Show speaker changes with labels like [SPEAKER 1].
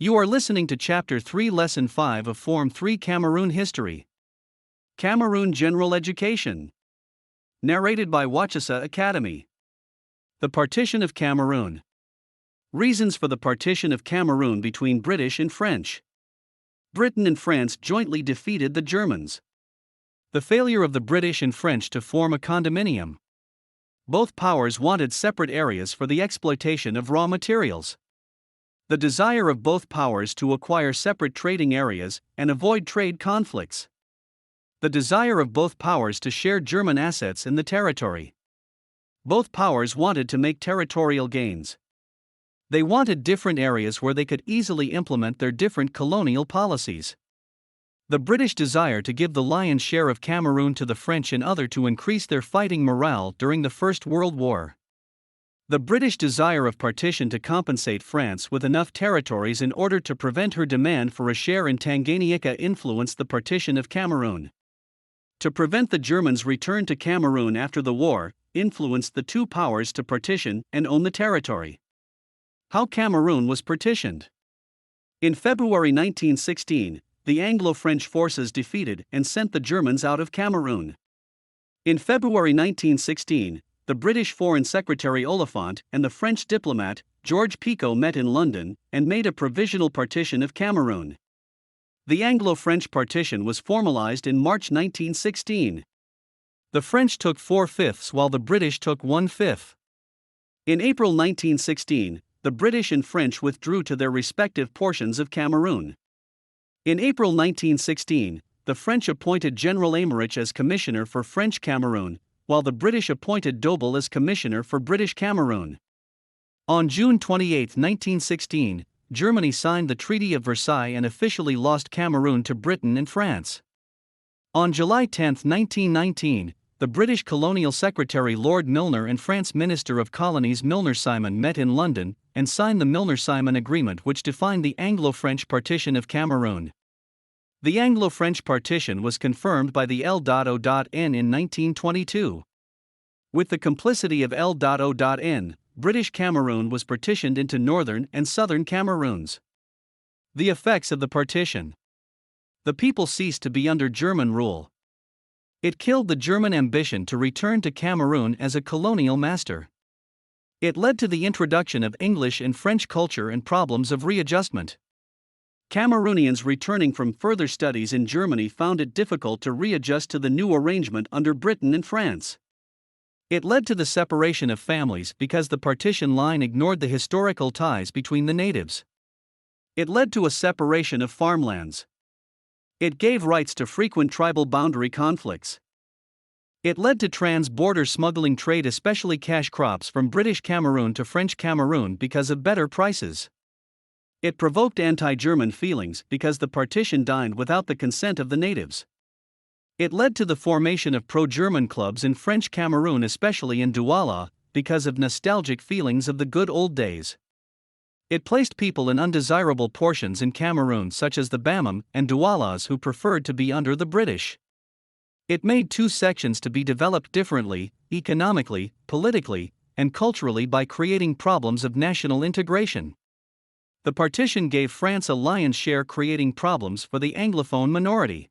[SPEAKER 1] You are listening to Chapter 3 Lesson 5 of Form 3 Cameroon History. Cameroon General Education. Narrated by Wacheseh Academy. The Partition of Cameroon. Reasons for the partition of Cameroon between British and French. Britain and France jointly defeated the Germans. The failure of the British and French to form a condominium. Both powers wanted separate areas for the exploitation of raw materials. The desire of both powers to acquire separate trading areas and avoid trade conflicts. The desire of both powers to share German assets in the territory. Both powers wanted to make territorial gains. They wanted different areas where they could easily implement their different colonial policies. The British desire to give the lion's share of Cameroon to the French and other to increase their fighting morale during the First World War. The British desire of partition to compensate France with enough territories in order to prevent her demand for a share in Tanganyika influenced the partition of Cameroon. To prevent the Germans' return to Cameroon after the war, influenced the two powers to partition and own the territory. How Cameroon was partitioned. In February 1916, the Anglo-French forces defeated and sent the Germans out of Cameroon. In February 1916, the British Foreign Secretary Oliphant and the French diplomat, Georges Picot, met in London and made a provisional partition of Cameroon. The Anglo-French partition was formalized in March 1916. The French took 4/5 while the British took 1/5. In April 1916, the British and French withdrew to their respective portions of Cameroon. In April 1916, the French appointed General Aymerich as Commissioner for French Cameroon, while the British appointed Dobell as Commissioner for British Cameroon. On June 28, 1916, Germany signed the Treaty of Versailles and officially lost Cameroon to Britain and France. On July 10, 1919, the British Colonial Secretary Lord Milner and France Minister of Colonies Milner-Simon met in London and signed the Milner-Simon Agreement, which defined the Anglo-French partition of Cameroon. The Anglo-French partition was confirmed by the L.O.N. in 1922. With the complicity of L.O.N., British Cameroon was partitioned into northern and southern Cameroons. The effects of the partition. The people ceased to be under German rule. It killed the German ambition to return to Cameroon as a colonial master. It led to the introduction of English and French culture and problems of readjustment. Cameroonians returning from further studies in Germany found it difficult to readjust to the new arrangement under Britain and France. It led to the separation of families because the partition line ignored the historical ties between the natives. It led to a separation of farmlands. It gave rights to frequent tribal boundary conflicts. It led to trans-border smuggling trade, especially cash crops from British Cameroon to French Cameroon because of better prices. It provoked anti-German feelings because the partition dined without the consent of the natives. It led to the formation of pro-German clubs in French Cameroon, especially in Douala, because of nostalgic feelings of the good old days. It placed people in undesirable portions in Cameroon, such as the Bamam and Doualas, who preferred to be under the British. It made two sections to be developed differently, economically, politically, and culturally, by creating problems of national integration. The partition gave France a lion's share, creating problems for the Anglophone minority.